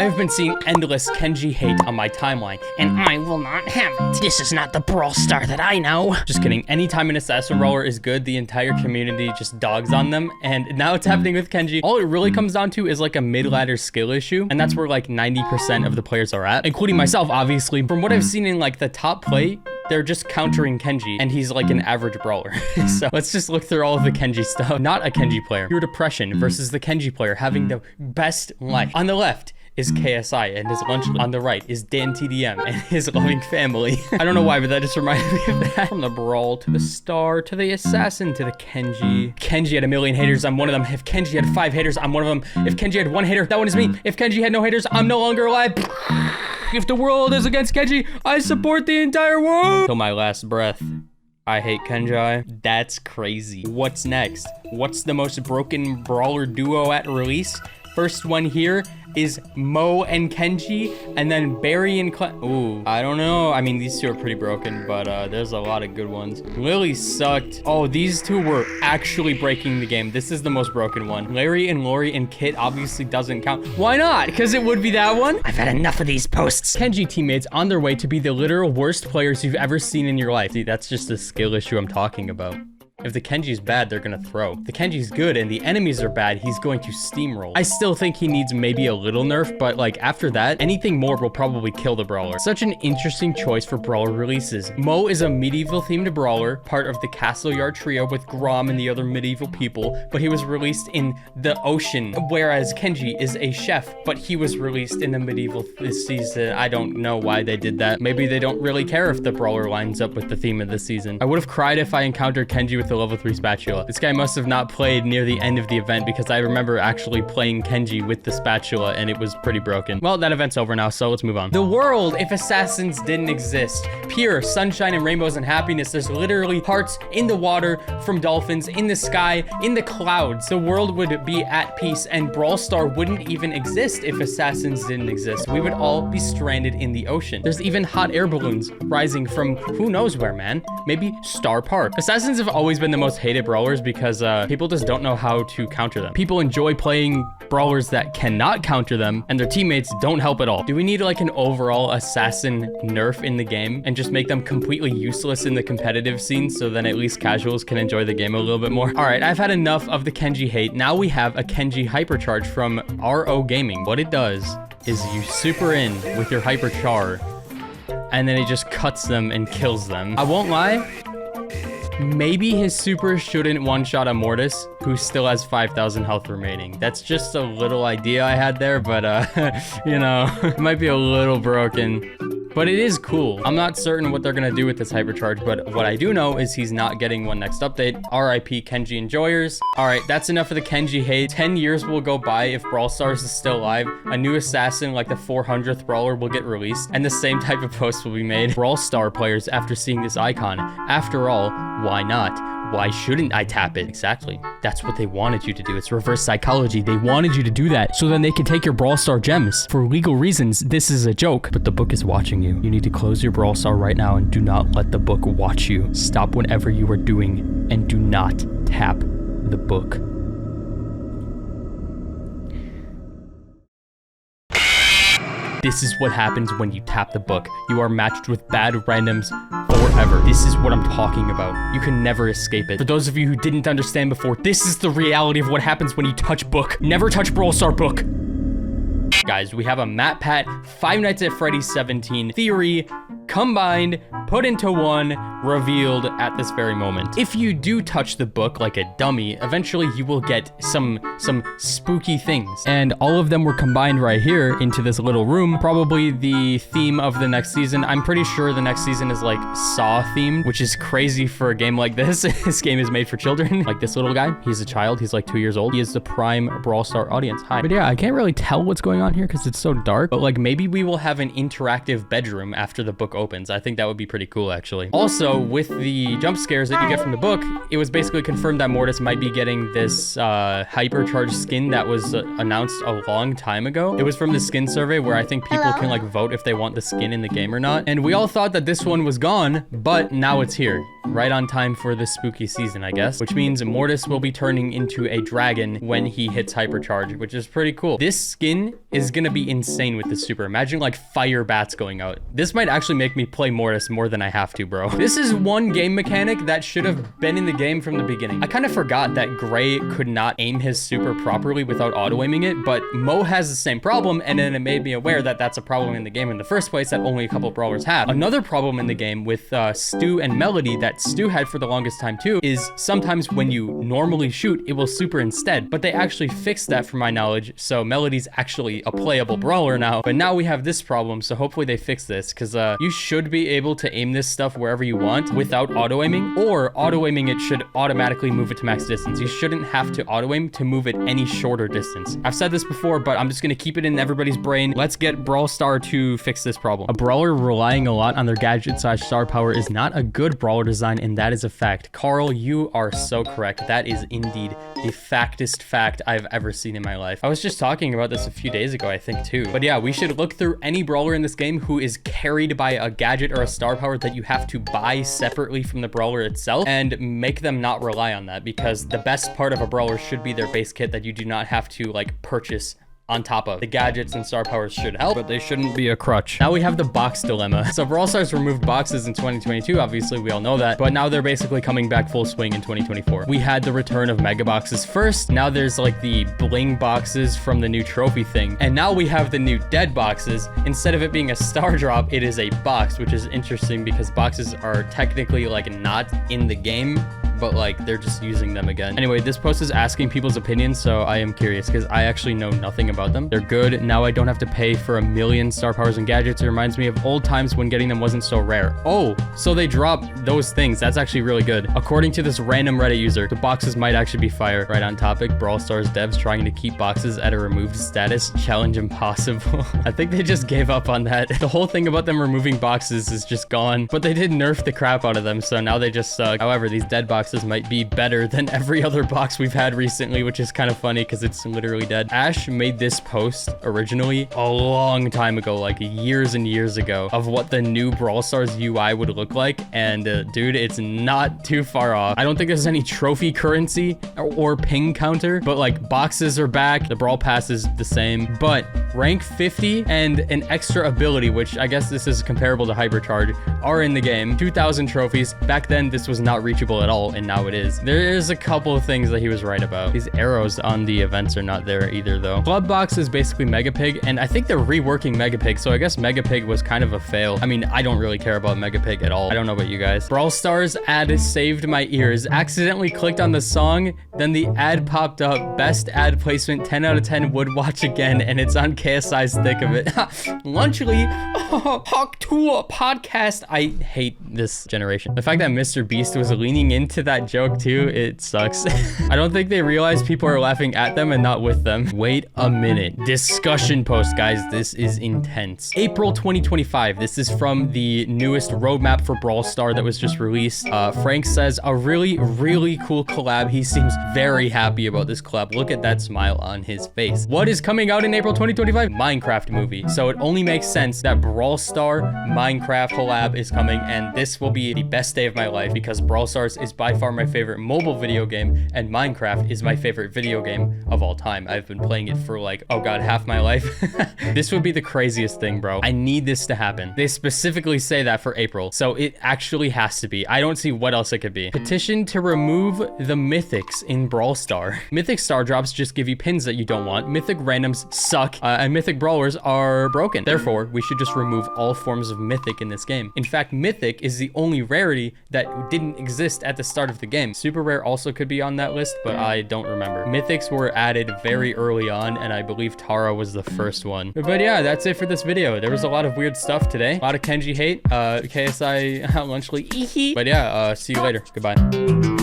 I've been seeing endless Kenji hate on my timeline, and I will not have it. This is not the Brawl Star that I know. Just kidding. Anytime an assassin brawler is good, the entire community just dogs on them, and now it's happening with Kenji. All it really comes down to is like a mid-ladder skill issue, and that's where like 90% of the players are at, including myself, obviously. From what I've seen in like the top play, they're just countering Kenji, and he's like an average brawler. So let's just look through all of the Kenji stuff. Not a Kenji player. Pure depression versus the Kenji player having the best life. On the left is KSI and his lunch. On the right is Dan TDM and his loving family. I don't know why, but that just reminded me of that. From the Brawl to the Star to the Assassin to the Kenji. Kenji had 1 million haters, I'm one of them. If Kenji had 5 haters, I'm one of them. If Kenji had 1 hater, that one is me. If Kenji had no haters, I'm no longer alive. If the world is against Kenji, I support the entire world. Till my last breath. I hate Kenji. That's crazy. What's next? What's the most broken brawler duo at release? First one here is Mo and Kenji, and then Barry and ooh, I don't know. I mean, these two are pretty broken, but there's a lot of good ones. Lily sucked. Oh, these two were actually breaking the game. This is the most broken one. Larry and Lori and Kit obviously doesn't count. Why not? Because it would be that one. I've had enough of these posts. Kenji teammates on their way to be the literal worst players you've ever seen in your life. See, that's just a skill issue I'm talking about. If the Kenji's bad, they're gonna throw. If the Kenji's good and the enemies are bad, he's going to steamroll. I still think he needs maybe a little nerf, but like after that, anything more will probably kill the brawler. Such an interesting choice for brawler releases. Mo is a medieval themed brawler, part of the Castle Yard trio with Grom and the other medieval people, but he was released in the ocean. Whereas Kenji is a chef, but he was released in the medieval this season. I don't know why they did that. Maybe they don't really care if the brawler lines up with the theme of the season. I would have cried if I encountered Kenji with the level 3 spatula. This guy must have not played near the end of the event because I remember actually playing Kenji with the spatula and it was pretty broken. Well, that event's over now, so let's move on. The world, if assassins didn't exist. Pure sunshine and rainbows and happiness. There's literally hearts in the water from dolphins, in the sky, in the clouds. The world would be at peace and Brawl Star wouldn't even exist if assassins didn't exist. We would all be stranded in the ocean. There's even hot air balloons rising from who knows where, man. Maybe Star Park. Assassins have always been the most hated brawlers because people just don't know how to counter them. People enjoy playing brawlers that cannot counter them and their teammates don't help at all. Do we need like an overall assassin nerf in the game and just make them completely useless in the competitive scene so then at least casuals can enjoy the game a little bit more? All right, I've had enough of the Kenji hate. Now we have a Kenji hypercharge from RO Gaming. What it does is you super in with your hyperchar and then it just cuts them and kills them. I won't lie. Maybe his super shouldn't one-shot a Mortis, who still has 5,000 health remaining. That's just a little idea I had there, but, you know, it might be a little broken. But it is cool. I'm not certain what they're gonna do with this hypercharge, but what I do know is he's not getting one next update. RIP Kenji enjoyers. All right, that's enough of the Kenji hate. 10 years will go by if Brawl Stars is still alive. A new assassin like the 400th brawler will get released, and the same type of post will be made. Brawl Star players after seeing this icon. After all, why not? Why shouldn't I tap it? Exactly. That's what they wanted you to do. It's reverse psychology. They wanted you to do that so then they can take your Brawl Star gems. For legal reasons, this is a joke, but the book is watching you. You need to close your Brawl Star right now and do not let the book watch you. Stop whatever you are doing and do not tap the book. This is what happens when you tap the book. You are matched with bad randoms forever. This is what I'm talking about. You can never escape it. For those of you who didn't understand before, this is the reality of what happens when you touch book. Never touch Brawlstar Book. Guys, we have a Matt Pat, Five Nights at Freddy's 17 theory combined, put into one, revealed at this very moment. If you do touch the book like a dummy, eventually you will get some spooky things. And all of them were combined right here into this little room. Probably the theme of the next season. I'm pretty sure the next season is like Saw themed, which is crazy for a game like this. This game is made for children. Like this little guy, he's a child. He's like 2 years old. He is the prime Brawl Star audience. Hi. But yeah, I can't really tell what's going on here because it's so dark. But like maybe we will have an interactive bedroom after the book opens. I think that would be pretty cool actually. Also, with the jump scares that you get from the book, it was basically confirmed that Mortis might be getting this hypercharged skin that was announced a long time ago. It was from the skin survey where I think people can like vote if they want the skin in the game or not. And we all thought that this one was gone, but now it's here. right on time for the spooky season, I guess, which means Mortis will be turning into a dragon when he hits hypercharge, which is pretty cool. This skin is gonna be insane with this super. Imagine like fire bats going out. This might actually make me play Mortis more than I have to, bro. This is one game mechanic that should have been in the game from the beginning. I kind of forgot that Gray could not aim his super properly without auto-aiming it, but Mo has the same problem, and then it made me aware that that's a problem in the game in the first place that only a couple brawlers have. Another problem in the game with Stu and Melody that Stu had for the longest time too is sometimes when you normally shoot, it will super instead, but they actually fixed that from my knowledge, so Melody's actually a playable brawler now. But now we have this problem, so hopefully they fix this, because you should be able to aim this stuff wherever you want without auto-aiming, or auto-aiming it should automatically move it to max distance. You shouldn't have to auto-aim to move it any shorter distance. I've said this before, but I'm just gonna keep it in everybody's brain. Let's get Brawlstar to fix this problem. A brawler relying a lot on their gadget/star power is not a good brawler design, and that is a fact. Carl, you are so correct. That is indeed the factest fact I've ever seen in my life. I was just talking about this a few days ago, I think too. But yeah, we should look through any brawler in this game who is carried by a gadget or a star power that you have to buy separately from the brawler itself, and make them not rely on that, because the best part of a brawler should be their base kit that you do not have to like purchase on top of. The gadgets and star powers should help, but they shouldn't be a crutch. Now we have the box dilemma. So Brawl Stars removed boxes in 2022, obviously we all know that, but now they're basically coming back full swing in 2024. We had the return of mega boxes first, now there's like the bling boxes from the new trophy thing, and now we have the new dead boxes. Instead of it being a star drop, it is a box, which is interesting because boxes are technically like not in the game, but like they're just using them again. Anyway, this post is asking people's opinions, so I am curious because I actually know nothing about them. They're good. Now I don't have to pay for a million star powers and gadgets. It reminds me of old times when getting them wasn't so rare. Oh, so they drop those things. That's actually really good. According to this random Reddit user, the boxes might actually be fire. Right on topic, Brawl Stars devs trying to keep boxes at a removed status. Challenge impossible. I think they just gave up on that. The whole thing about them removing boxes is just gone, but they did nerf the crap out of them, so now they just suck. However, these dead boxes might be better than every other box we've had recently, which is kind of funny because it's literally dead. Ash made this post originally a long time ago, like years and years ago, of what the new Brawl Stars UI would look like, and dude, it's not too far off. I don't think there's any trophy currency or ping counter, but like boxes are back, the Brawl Pass is the same, but rank 50 and an extra ability, which I guess this is comparable to Hypercharge, are in the game. 2,000 trophies. Back then this was not reachable at all, and now it is. There is a couple of things that he was right about. These arrows on the events are not there either though. Club Box is basically Mega Pig, and I think they're reworking Mega Pig, so I guess Mega Pig was kind of a fail. I mean, I don't really care about Mega Pig at all. I don't know about you guys. Brawl Stars ad saved my ears. Accidentally clicked on the song, then the ad popped up. Best ad placement, 10 out of 10 would watch again, and it's on KSI's thick of it. Lunchly, Hawk to a podcast. I hate this generation. The fact that Mr. Beast was leaning into that joke too, it sucks. I don't think they realize people are laughing at them and not with them. Wait a minute. Discussion post, guys. This is intense. April 2025. This is from the newest roadmap for Brawl Star that was just released. Frank says, a really cool collab. He seems very happy about this collab. Look at that smile on his face. What is coming out in April 2025? Minecraft movie. So it only makes sense that Brawl Star Minecraft collab is coming, and this will be the best day of my life because Brawl Stars is by far my favorite mobile video game, and Minecraft is my favorite video game of all time. I've been playing it for like, oh god, half my life. This would be the craziest thing, bro. I need this to happen. They specifically say that for April, so it actually has to be. I don't see what else it could be. Petition to remove the mythics in Brawl Star. Mythic star drops just give you pins that you don't want. Mythic randoms suck, and mythic brawlers are broken. Therefore, we should just remove all forms of mythic in this game. In fact, mythic is the only rarity that didn't exist at the start of the game. Super rare also could be on that list, but I don't remember. Mythics were added very early on, and I believe Tara was the first one. But yeah, that's it for this video. There was a lot of weird stuff today. A lot of Kenji hate, KSI lunchly. But yeah, see you later. Goodbye.